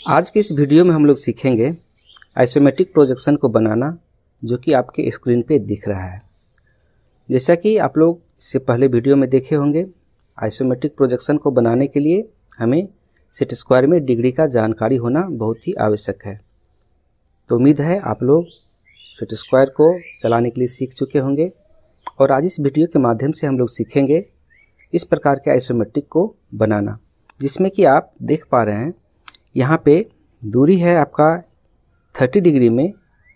आज के इस वीडियो में हम लोग सीखेंगे आइसोमेट्रिक प्रोजेक्शन को बनाना, जो कि आपके स्क्रीन पे दिख रहा है। जैसा कि आप लोग इससे पहले वीडियो में देखे होंगे, आइसोमेट्रिक प्रोजेक्शन को बनाने के लिए हमें सेट स्क्वायर में डिग्री का जानकारी होना बहुत ही आवश्यक है। तो उम्मीद है आप लोग सेट स्क्वायर को चलाने के लिए सीख चुके होंगे और आज इस वीडियो के माध्यम से हम लोग सीखेंगे इस प्रकार के आइसोमेट्रिक को बनाना, जिसमें कि आप देख पा रहे हैं यहाँ पे दूरी है आपका 30 डिग्री में,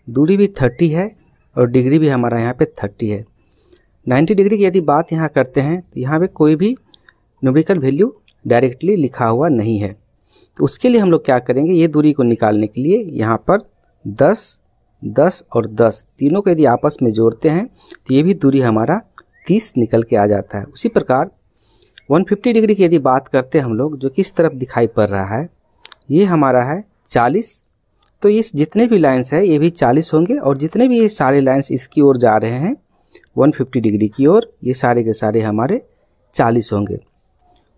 दूरी भी 30 है और डिग्री भी हमारा यहाँ पे 30 है। 90 डिग्री की यदि बात यहाँ करते हैं तो यहाँ पे कोई भी न्यूमेरिकल वैल्यू डायरेक्टली लिखा हुआ नहीं है। तो उसके लिए हम लोग क्या करेंगे, ये दूरी को निकालने के लिए यहाँ पर 10, 10 और 10 तीनों को यदि आपस में जोड़ते हैं तो ये भी दूरी हमारा 30 निकल के आ जाता है। उसी प्रकार 150 डिग्री की यदि बात करते हैं हम लोग, जो किस तरफ दिखाई पड़ रहा है, ये हमारा है 40। तो इस जितने भी लाइन्स है ये भी 40 होंगे और जितने भी ये सारे लाइन्स इसकी ओर जा रहे हैं 150 डिग्री की ओर, ये सारे के सारे हमारे 40 होंगे।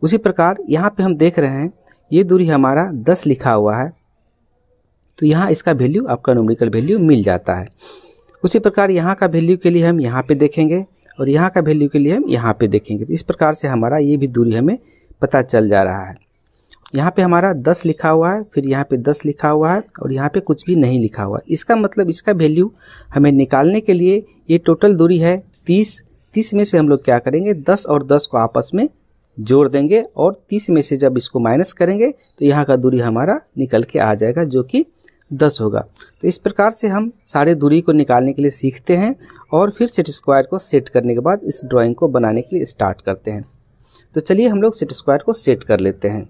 उसी प्रकार यहाँ पे हम देख रहे हैं ये दूरी हमारा 10 लिखा हुआ है, तो यहाँ इसका वैल्यू आपका न्यूमेरिकल वैल्यू मिल जाता है। उसी प्रकार यहाँ का वैल्यू के लिए हम यहाँ पे देखेंगे और यहाँ का वैल्यू के लिए हम यहाँ पे देखेंगे। तो इस प्रकार से हमारा ये भी दूरी हमें पता चल जा रहा है। यहाँ पे हमारा 10 लिखा हुआ है, फिर यहाँ पे 10 लिखा हुआ है और यहाँ पे कुछ भी नहीं लिखा हुआ है। इसका मतलब इसका वैल्यू हमें निकालने के लिए ये टोटल दूरी है 30। 30 में से हम लोग क्या करेंगे, 10 और 10 को आपस में जोड़ देंगे और 30 में से जब इसको माइनस करेंगे तो यहाँ का दूरी हमारा निकल के आ जाएगा, जो कि 10 होगा। तो इस प्रकार से हम सारे दूरी को निकालने के लिए सीखते हैं और फिर सेट स्क्वायर को सेट करने के बाद इस ड्राइंग को बनाने के लिए स्टार्ट करते हैं। तो चलिए हम लोग सेट स्क्वायर को सेट कर लेते हैं।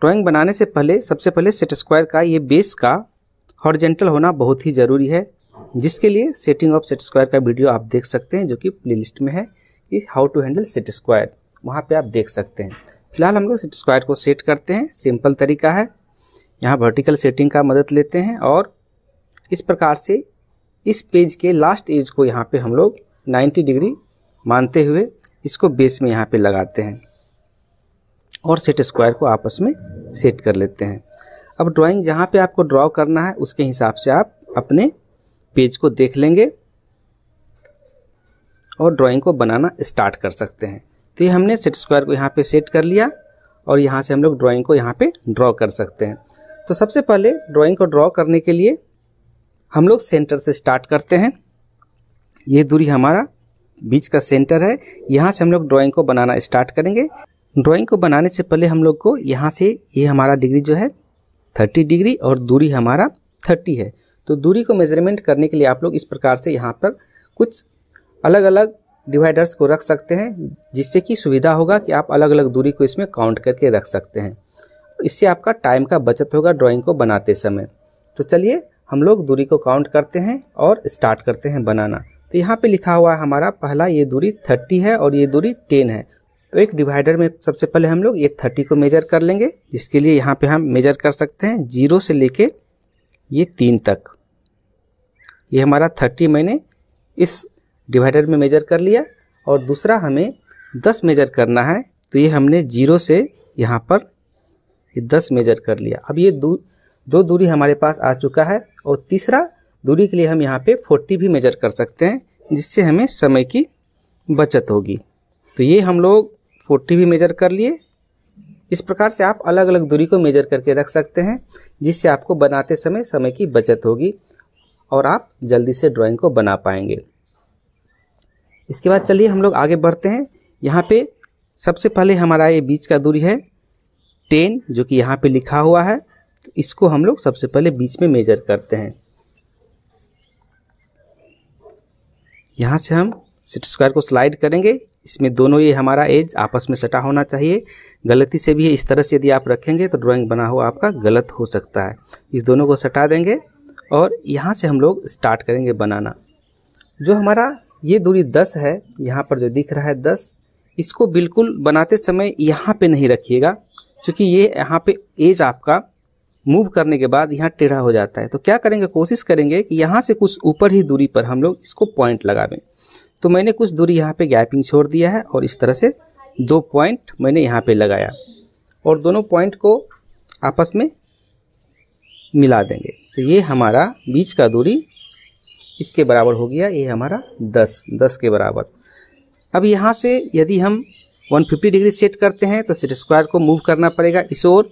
ड्राइंग बनाने से पहले सबसे पहले सेट स्क्वायर का ये बेस का हॉरिजॉन्टल होना बहुत ही ज़रूरी है, जिसके लिए सेटिंग ऑफ सेट स्क्वायर का वीडियो आप देख सकते हैं, जो कि प्लेलिस्ट में है कि how to handle set square, वहाँ पे आप देख सकते हैं। फिलहाल हम लोग सेट स्क्वायर को सेट करते हैं। सिंपल तरीका है, यहाँ वर्टिकल सेटिंग का मदद लेते हैं और इस प्रकार से इस पेज के लास्ट एज को यहाँ पे हम लोग 90 डिग्री मानते हुए इसको बेस में यहाँ पे लगाते हैं और सेट स्क्वायर को आपस में सेट कर लेते हैं। अब ड्राइंग जहाँ पे आपको ड्रॉ करना है उसके हिसाब से आप अपने पेज को देख लेंगे और ड्राइंग को बनाना स्टार्ट कर सकते हैं। तो ये हमने सेट स्क्वायर को यहाँ पे सेट कर लिया और यहाँ से हम लोग ड्राइंग को यहाँ पे ड्रॉ कर सकते हैं। तो सबसे पहले ड्राइंग को ड्रॉ करने के लिए हम लोग सेंटर से स्टार्ट करते हैं। ये दूरी हमारा बीच का सेंटर है, यहाँ से हम लोग ड्राइंग को बनाना स्टार्ट करेंगे। ड्राइंग को बनाने से पहले हम लोग को यहाँ से ये हमारा डिग्री जो है 30 डिग्री और दूरी हमारा 30 है। तो दूरी को मेजरमेंट करने के लिए आप लोग इस प्रकार से यहाँ पर कुछ अलग अलग डिवाइडर्स को रख सकते हैं, जिससे कि सुविधा होगा कि आप अलग अलग दूरी को इसमें काउंट करके रख सकते हैं। इससे आपका टाइम का बचत होगा ड्राइंग को बनाते समय। तो चलिए हम लोग दूरी को काउंट करते हैं और स्टार्ट करते हैं बनाना। तो यहाँ पे लिखा हुआ है हमारा पहला ये दूरी 30 है और ये दूरी 10 है। तो एक डिवाइडर में सबसे पहले हम लोग ये 30 को मेजर कर लेंगे, जिसके लिए यहाँ पे हम मेजर कर सकते हैं 0 से लेके ये 3 तक। ये हमारा 30 मैंने इस डिवाइडर में मेजर कर लिया और दूसरा हमें 10 मेजर करना है, तो ये हमने 0 से यहाँ पर ये 10 मेजर कर लिया। अब ये दो दूरी हमारे पास आ चुका है और तीसरा दूरी के लिए हम यहाँ पे 40 भी मेजर कर सकते हैं, जिससे हमें समय की बचत होगी। तो ये हम लोग 40 भी मेजर कर लिए। इस प्रकार से आप अलग अलग दूरी को मेजर करके रख सकते हैं, जिससे आपको बनाते समय समय की बचत होगी और आप जल्दी से ड्राइंग को बना पाएंगे। इसके बाद चलिए हम लोग आगे बढ़ते हैं। यहाँ पे सबसे पहले हमारा ये बीच का दूरी है 10, जो कि यहाँ पे लिखा हुआ है। तो इसको हम लोग सबसे पहले बीच में मेजर करते हैं। यहाँ से हम सेट स्क्वायर को स्लाइड करेंगे। इसमें दोनों ये हमारा एज आपस में सटा होना चाहिए। गलती से भी इस तरह से यदि आप रखेंगे तो ड्राइंग बना हुआ आपका गलत हो सकता है। इस दोनों को सटा देंगे और यहाँ से हम लोग स्टार्ट करेंगे बनाना। जो हमारा ये दूरी 10 है, यहाँ पर जो दिख रहा है 10, इसको बिल्कुल बनाते समय यहाँ पे नहीं रखिएगा, क्योंकि ये यहाँ पे एज आपका मूव करने के बाद यहाँ टेढ़ा हो जाता है। तो क्या करेंगे, कोशिश करेंगे कि यहाँ से कुछ ऊपर ही दूरी पर हम लोग इसको पॉइंट लगावें। तो मैंने कुछ दूरी यहाँ पे गैपिंग छोड़ दिया है और इस तरह से 2 पॉइंट मैंने यहाँ पे लगाया। और दोनों पॉइंट को आपस में मिला देंगे। तो ये हमारा बीच का दूरी इसके बराबर हो गया, ये हमारा 10 के बराबर। अब यहाँ से यदि हम 150 डिग्री सेट करते हैं तो सेट स्क्वायर को मूव करना पड़ेगा इस ओर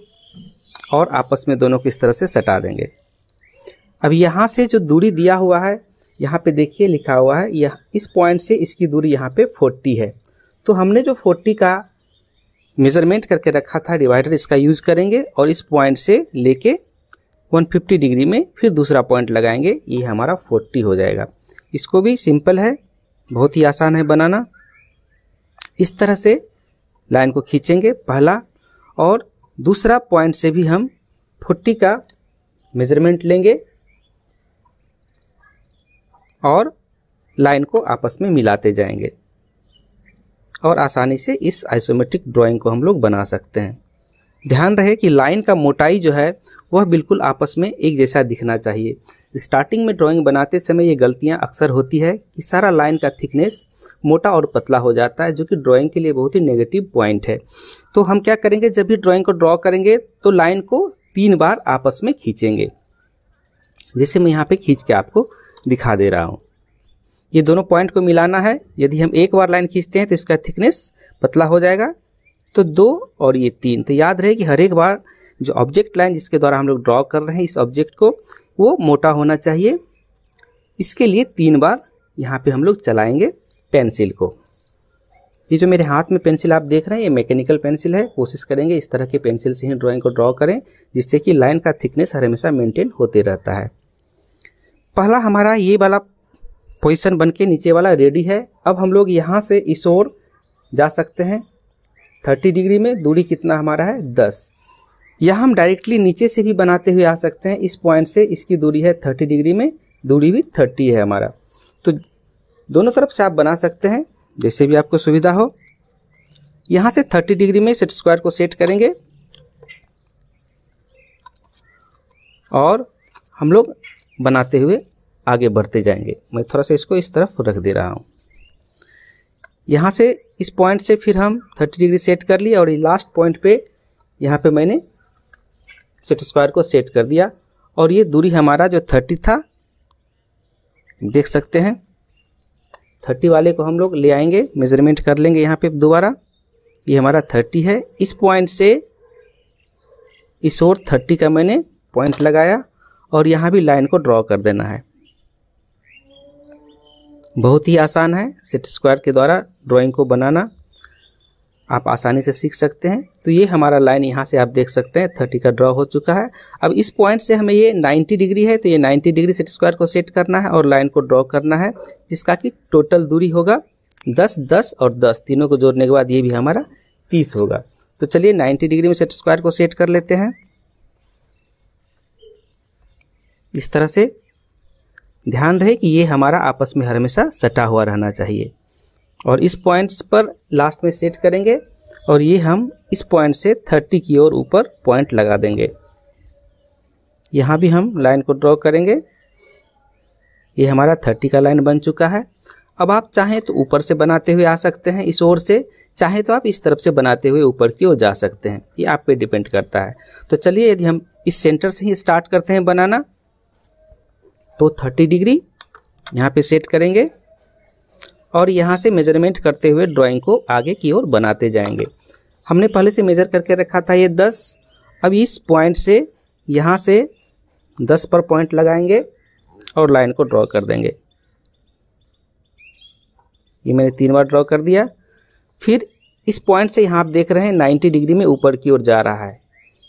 और आपस में दोनों को इस तरह से सटा देंगे। अब यहाँ से जो दूरी दिया हुआ है, यहाँ पे देखिए लिखा हुआ है, यह इस पॉइंट से इसकी दूरी यहाँ पे 40 है। तो हमने जो 40 का मेजरमेंट करके रखा था डिवाइडर, इसका यूज करेंगे और इस पॉइंट से लेके 150 डिग्री में फिर दूसरा पॉइंट लगाएंगे, ये हमारा 40 हो जाएगा। इसको भी सिंपल है, बहुत ही आसान है बनाना। इस तरह से लाइन को खींचेंगे पहला, और दूसरा पॉइंट से भी हम 40 का मेजरमेंट लेंगे और लाइन को आपस में मिलाते जाएंगे और आसानी से इस आइसोमेट्रिक ड्राइंग को हम लोग बना सकते हैं। ध्यान रहे कि लाइन का मोटाई जो है वह बिल्कुल आपस में एक जैसा दिखना चाहिए। स्टार्टिंग में ड्राइंग बनाते समय ये गलतियां अक्सर होती है कि सारा लाइन का थिकनेस मोटा और पतला हो जाता है, जो कि ड्राइंग के लिए बहुत ही नेगेटिव पॉइंट है। तो हम क्या करेंगे, जब भी ड्राइंग को ड्रॉ करेंगे तो लाइन को 3 बार आपस में खींचेंगे, जैसे मैं यहाँ पे खींच के आपको दिखा दे रहा हूँ। ये दोनों पॉइंट को मिलाना है। यदि हम एक बार लाइन खींचते हैं तो इसका थिकनेस पतला हो जाएगा, तो 2 और ये 3। तो याद रहे कि हर एक बार जो ऑब्जेक्ट लाइन जिसके द्वारा हम लोग ड्रॉ कर रहे हैं इस ऑब्जेक्ट को, वो मोटा होना चाहिए। इसके लिए 3 बार यहाँ पे हम लोग चलाएंगे पेंसिल को। ये जो मेरे हाथ में पेंसिल आप देख रहे हैं ये मैकेनिकल पेंसिल है। कोशिश करेंगे इस तरह के पेंसिल से ही ड्राइंग को ड्रॉ करें, जिससे कि लाइन का थिकनेस हर हमेशा मेंटेन होते रहता है। पहला हमारा ये वाला पोजीशन बनके नीचे वाला रेडी है। अब हम लोग यहाँ से इस ओर जा सकते हैं 30 डिग्री में। दूरी कितना हमारा है 10। यहाँ हम डायरेक्टली नीचे से भी बनाते हुए आ सकते हैं। इस पॉइंट से इसकी दूरी है 30 डिग्री में, दूरी भी 30 है हमारा। तो दोनों तरफ से आप बना सकते हैं जैसे भी आपको सुविधा हो। यहाँ से 30 डिग्री में सेट स्क्वायर को सेट करेंगे और हम लोग बनाते हुए आगे बढ़ते जाएंगे। मैं थोड़ा सा इसको इस तरफ रख दे रहा हूँ। यहाँ से इस पॉइंट से फिर हम 30 डिग्री सेट कर लिया और ये लास्ट पॉइंट पे यहाँ पे मैंने सेट स्क्वायर को सेट कर दिया और ये दूरी हमारा जो 30 था देख सकते हैं, 30 वाले को हम लोग ले आएंगे, मेजरमेंट कर लेंगे यहाँ पे दोबारा। ये हमारा 30 है। इस पॉइंट से इस ओर 30 का मैंने पॉइंट लगाया और यहाँ भी लाइन को ड्रॉ कर देना है। बहुत ही आसान है सेट स्क्वायर के द्वारा ड्राइंग को बनाना, आप आसानी से सीख सकते हैं। तो ये हमारा लाइन यहाँ से आप देख सकते हैं 30 का ड्रॉ हो चुका है। अब इस पॉइंट से हमें ये 90 डिग्री है, तो ये 90 डिग्री सेट स्क्वायर को सेट करना है और लाइन को ड्रॉ करना है, जिसका कि टोटल दूरी होगा 10, 10 और 10, तीनों को जोड़ने के बाद ये भी हमारा 30 होगा। तो चलिए 90 डिग्री में सेट स्क्वायर को सेट कर लेते हैं इस तरह से। ध्यान रहे कि ये हमारा आपस में हमेशा सटा हुआ रहना चाहिए और इस पॉइंट्स पर लास्ट में सेट करेंगे और ये हम इस पॉइंट से 30 की ओर ऊपर पॉइंट लगा देंगे। यहाँ भी हम लाइन को ड्रॉ करेंगे। ये हमारा 30 का लाइन बन चुका है। अब आप चाहें तो ऊपर से बनाते हुए आ सकते हैं इस ओर से, चाहे तो आप इस तरफ से बनाते हुए ऊपर की ओर जा सकते हैं, ये आप पे डिपेंड करता है। तो चलिए यदि हम इस सेंटर से ही स्टार्ट करते हैं बनाना, तो 30 डिग्री यहाँ पे सेट करेंगे और यहाँ से मेजरमेंट करते हुए ड्राइंग को आगे की ओर बनाते जाएंगे। हमने पहले से मेजर करके रखा था ये 10। अब इस पॉइंट से यहाँ से 10 पर पॉइंट लगाएंगे और लाइन को ड्रॉ कर देंगे। ये मैंने 3 बार ड्रॉ कर दिया। फिर इस पॉइंट से यहाँ आप देख रहे हैं 90 डिग्री में ऊपर की ओर जा रहा है,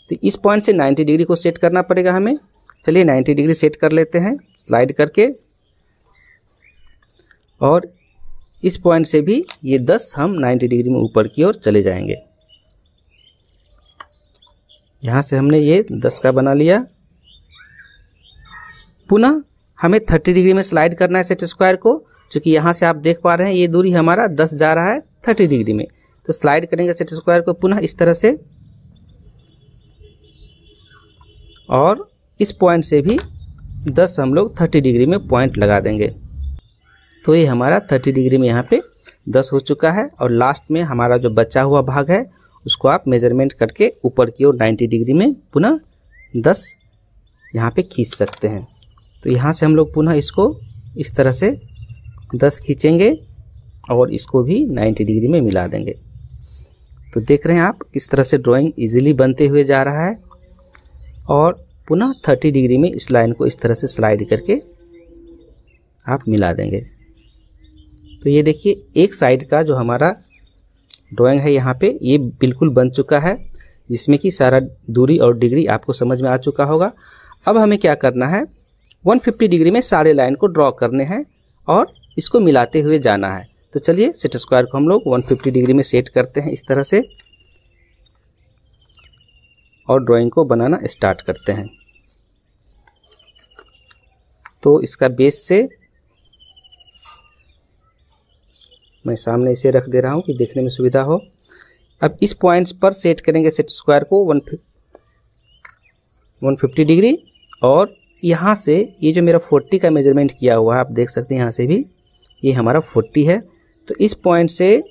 तो इस पॉइंट से 90 डिग्री को सेट करना पड़ेगा हमें। चलिए 90 डिग्री सेट कर लेते हैं स्लाइड करके और इस पॉइंट से भी ये 10 हम 90 डिग्री में ऊपर की ओर चले जाएंगे। यहाँ से हमने ये 10 का बना लिया। पुनः हमें 30 डिग्री में स्लाइड करना है सेट स्क्वायर को, क्योंकि यहाँ से आप देख पा रहे हैं ये दूरी हमारा 10 जा रहा है 30 डिग्री में। तो स्लाइड करेंगे सेट स्क्वायर को पुनः इस तरह से और इस पॉइंट से भी 10 हम लोग 30 डिग्री में पॉइंट लगा देंगे। तो ये हमारा 30 डिग्री में यहाँ पे 10 हो चुका है और लास्ट में हमारा जो बचा हुआ भाग है उसको आप मेजरमेंट करके ऊपर की ओर 90 डिग्री में पुनः 10 यहाँ पे खींच सकते हैं। तो यहाँ से हम लोग पुनः इसको इस तरह से 10 खींचेंगे और इसको भी 90 डिग्री में मिला देंगे। तो देख रहे हैं आप किस तरह से ड्राइंग इजीली बनते हुए जा रहा है। और पुनः 30 डिग्री में इस लाइन को इस तरह से स्लाइड करके आप मिला देंगे। तो ये देखिए एक साइड का जो हमारा ड्राइंग है यहाँ पे ये बिल्कुल बन चुका है, जिसमें कि सारा दूरी और डिग्री आपको समझ में आ चुका होगा। अब हमें क्या करना है, 150 डिग्री में सारे लाइन को ड्रॉ करने हैं और इसको मिलाते हुए जाना है। तो चलिए सेट स्क्वायर को हम लोग 150 डिग्री में सेट करते हैं इस तरह से और ड्राइंग को बनाना स्टार्ट करते हैं। तो इसका बेस से मैं सामने इसे रख दे रहा हूं कि देखने में सुविधा हो। अब इस पॉइंट्स पर सेट करेंगे सेट स्क्वायर को 150 डिग्री और यहाँ से ये जो मेरा 40 का मेजरमेंट किया हुआ है आप देख सकते हैं, यहाँ से भी ये हमारा 40 है। तो इस पॉइंट से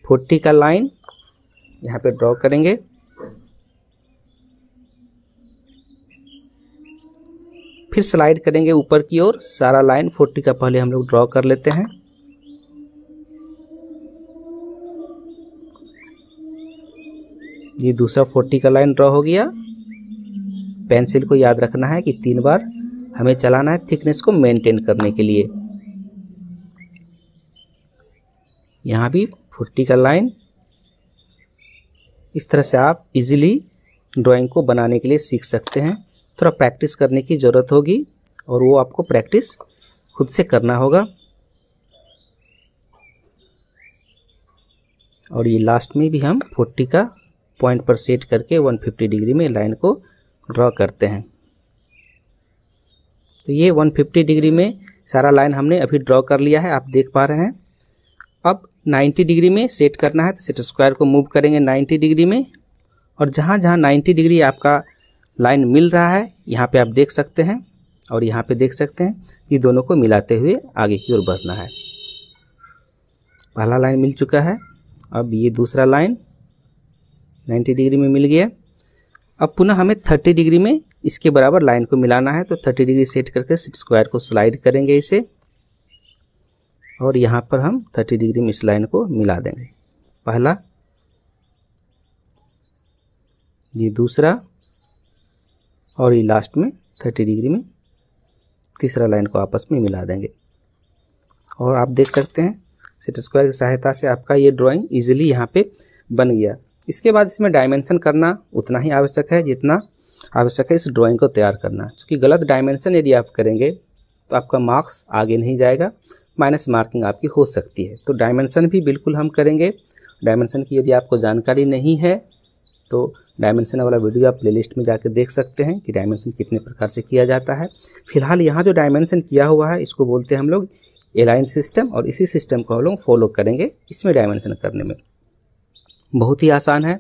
40 का लाइन यहाँ पे ड्रॉ करेंगे। फिर स्लाइड करेंगे ऊपर की ओर, सारा लाइन 40 का पहले हम लोग ड्रॉ कर लेते हैं। ये दूसरा 40 का लाइन ड्रॉ हो गया। पेंसिल को याद रखना है कि 3 बार हमें चलाना है थिकनेस को मेंटेन करने के लिए। यहाँ भी 40 का लाइन। इस तरह से आप इजीली ड्राइंग को बनाने के लिए सीख सकते हैं। थोड़ा प्रैक्टिस करने की ज़रूरत होगी और वो आपको प्रैक्टिस खुद से करना होगा। और ये लास्ट में भी हम 40 का पॉइंट पर सेट करके 150 डिग्री में लाइन को ड्रॉ करते हैं। तो ये 150 डिग्री में सारा लाइन हमने अभी ड्रॉ कर लिया है, आप देख पा रहे हैं। अब 90 डिग्री में सेट करना है, तो सेट स्क्वायर को मूव करेंगे 90 डिग्री में और जहाँ जहाँ 90 डिग्री आपका लाइन मिल रहा है यहाँ पे आप देख सकते हैं और यहाँ पे देख सकते हैं, ये दोनों को मिलाते हुए आगे की ओर बढ़ना है। पहला लाइन मिल चुका है, अब ये दूसरा लाइन 90 डिग्री में मिल गया। अब पुनः हमें 30 डिग्री में इसके बराबर लाइन को मिलाना है। तो 30 डिग्री सेट करके सेट स्क्वायर को स्लाइड करेंगे इसे और यहाँ पर हम 30 डिग्री में इस लाइन को मिला देंगे। पहला, ये दूसरा और ये लास्ट में 30 डिग्री में तीसरा लाइन को आपस में मिला देंगे। और आप देख सकते हैं सेट स्क्वायर की सहायता से आपका ये ड्राइंग इजीली यहाँ पे बन गया। इसके बाद इसमें डायमेंशन करना उतना ही आवश्यक है जितना आवश्यक है इस ड्राइंग को तैयार करना, क्योंकि गलत डायमेंशन यदि आप करेंगे तो आपका मार्क्स आगे नहीं जाएगा, माइनस मार्किंग आपकी हो सकती है। तो डायमेंशन भी बिल्कुल हम करेंगे। डायमेंशन की यदि आपको जानकारी नहीं है तो डायमेंशन वाला वीडियो आप प्लेलिस्ट में जाकर देख सकते हैं कि डायमेंशन कितने प्रकार से किया जाता है। फिलहाल यहाँ जो डायमेंशन किया हुआ है इसको बोलते हैं हम लोग एलाइन सिस्टम, और इसी सिस्टम को हम लोग फॉलो करेंगे इसमें डायमेंशन करने में। बहुत ही आसान है,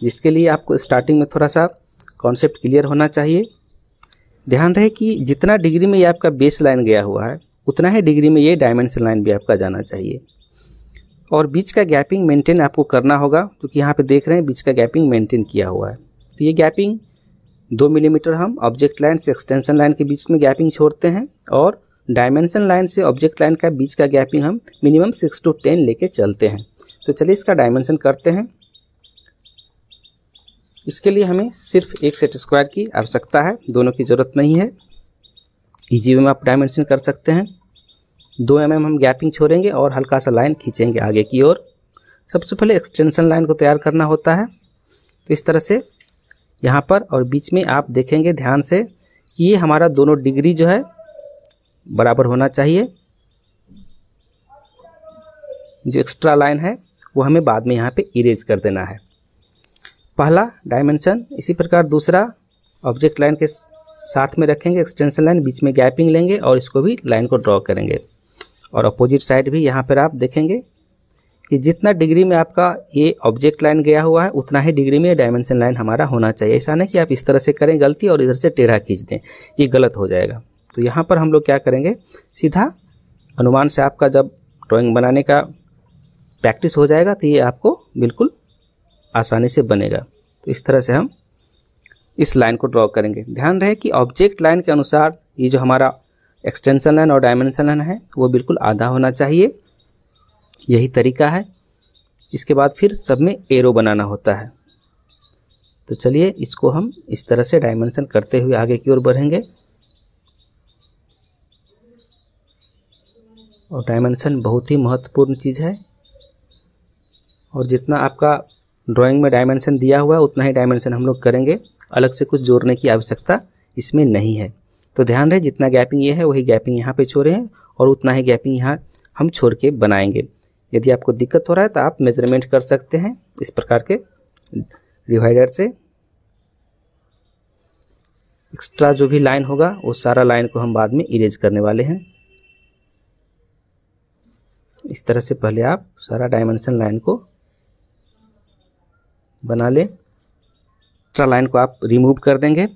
जिसके लिए आपको स्टार्टिंग में थोड़ा सा कॉन्सेप्ट क्लियर होना चाहिए। ध्यान रहे कि जितना डिग्री में ये आपका बेस लाइन गया हुआ है उतना ही डिग्री में ये डायमेंशन लाइन भी आपका जाना चाहिए। और बीच का गैपिंग मेंटेन आपको करना होगा, क्योंकि यहाँ पे देख रहे हैं बीच का गैपिंग मेंटेन किया हुआ है। तो ये गैपिंग 2 मिलीमीटर हम ऑब्जेक्ट लाइन से एक्सटेंशन लाइन के बीच में गैपिंग छोड़ते हैं और डायमेंशन लाइन से ऑब्जेक्ट लाइन का बीच का गैपिंग हम मिनिमम 6 to 10 लेके चलते हैं। तो चलिए इसका डायमेंशन करते हैं। इसके लिए हमें सिर्फ एक सेट स्क्वायर की आवश्यकता है, दोनों की ज़रूरत नहीं है। इजी वे में आप डायमेंशन कर सकते हैं। 2 mm हम गैपिंग छोड़ेंगे और हल्का सा लाइन खींचेंगे आगे की ओर। सबसे पहले एक्सटेंशन लाइन को तैयार करना होता है। तो इस तरह से यहाँ पर और बीच में आप देखेंगे ध्यान से कि ये हमारा दोनों डिग्री जो है बराबर होना चाहिए। जो एक्स्ट्रा लाइन है वो हमें बाद में यहाँ पे इरेज कर देना है। पहला डायमेंशन, इसी प्रकार दूसरा ऑब्जेक्ट लाइन के साथ में रखेंगे एक्सटेंशन लाइन, बीच में गैपिंग लेंगे और इसको भी लाइन को ड्रॉ करेंगे। और अपोजिट साइड भी यहाँ पर आप देखेंगे कि जितना डिग्री में आपका ये ऑब्जेक्ट लाइन गया हुआ है उतना ही डिग्री में डायमेंशन लाइन हमारा होना चाहिए। ऐसा नहीं कि आप इस तरह से करें गलती और इधर से टेढ़ा खींच दें, ये गलत हो जाएगा। तो यहाँ पर हम लोग क्या करेंगे, सीधा अनुमान से आपका जब ड्राइंग बनाने का प्रैक्टिस हो जाएगा तो ये आपको बिल्कुल आसानी से बनेगा। तो इस तरह से हम इस लाइन को ड्रॉ करेंगे। ध्यान रहे कि ऑब्जेक्ट लाइन के अनुसार ये जो हमारा एक्सटेंशन लाइन और डायमेंशन लाइन है वो बिल्कुल आधा होना चाहिए। यही तरीका है। इसके बाद फिर सब में एरो बनाना होता है। तो चलिए इसको हम इस तरह से डायमेंशन करते हुए आगे की ओर बढ़ेंगे। और डायमेंशन बहुत ही महत्वपूर्ण चीज़ है, और जितना आपका ड्राइंग में डायमेंशन दिया हुआ है उतना ही डायमेंशन हम लोग करेंगे। अलग से कुछ जोड़ने की आवश्यकता इसमें नहीं है। तो ध्यान रहे जितना गैपिंग ये है वही गैपिंग यहाँ पे छोड़े हैं और उतना ही गैपिंग यहाँ हम छोड़ के बनाएंगे। यदि आपको दिक्कत हो रहा है तो आप मेजरमेंट कर सकते हैं इस प्रकार के डिवाइडर से। एक्स्ट्रा जो भी लाइन होगा वो सारा लाइन को हम बाद में इरेज करने वाले हैं। इस तरह से पहले आप सारा डायमेंशन लाइन को बना लें। एक्स्ट्रा लाइन को आप रिमूव कर देंगे,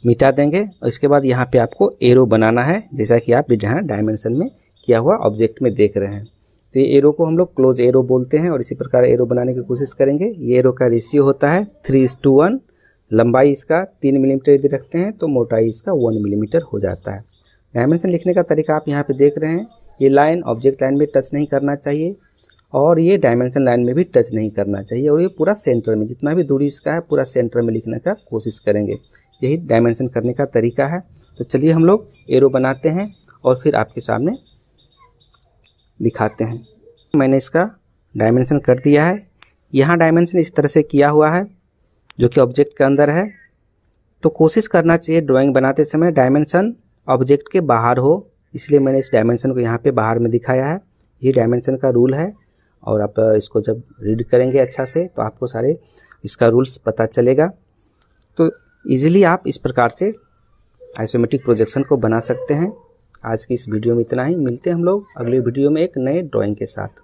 मिटा देंगे, और इसके बाद यहाँ पे आपको एरो बनाना है, जैसा कि आप यहाँ डायमेंशन में किया हुआ ऑब्जेक्ट में देख रहे हैं। तो ये एरो को हम लोग क्लोज एरो बोलते हैं और इसी प्रकार एरो बनाने की कोशिश करेंगे। ये एरो का रेशियो होता है 3:1। लंबाई इसका 3 मिलीमीटर यदि रखते हैं तो मोटाई इसका 1 मिलीमीटर हो जाता है। डायमेंशन लिखने का तरीका आप यहाँ पे देख रहे हैं। ये लाइन ऑब्जेक्ट लाइन में टच नहीं करना चाहिए और ये डायमेंशन लाइन में भी टच नहीं करना चाहिए, और ये पूरा सेंटर में, जितना भी दूरी इसका है पूरा सेंटर में लिखने का कोशिश करेंगे। यही डायमेंशन करने का तरीका है। तो चलिए हम लोग एरो बनाते हैं और फिर आपके सामने दिखाते हैं। मैंने इसका डायमेंशन कर दिया है। यहाँ डायमेंशन इस तरह से किया हुआ है जो कि ऑब्जेक्ट के अंदर है। तो कोशिश करना चाहिए ड्राइंग बनाते समय डायमेंशन ऑब्जेक्ट के बाहर हो, इसलिए मैंने इस डायमेंशन को यहाँ पे बाहर में दिखाया है। ये डायमेंशन का रूल है, और आप इसको जब रीड करेंगे अच्छा से तो आपको सारे इसका रूल्स पता चलेगा। तो इजीली आप इस प्रकार से आइसोमेट्रिक प्रोजेक्शन को बना सकते हैं। आज की इस वीडियो में इतना ही। मिलते हैं हम लोग अगले वीडियो में एक नए ड्राइंग के साथ।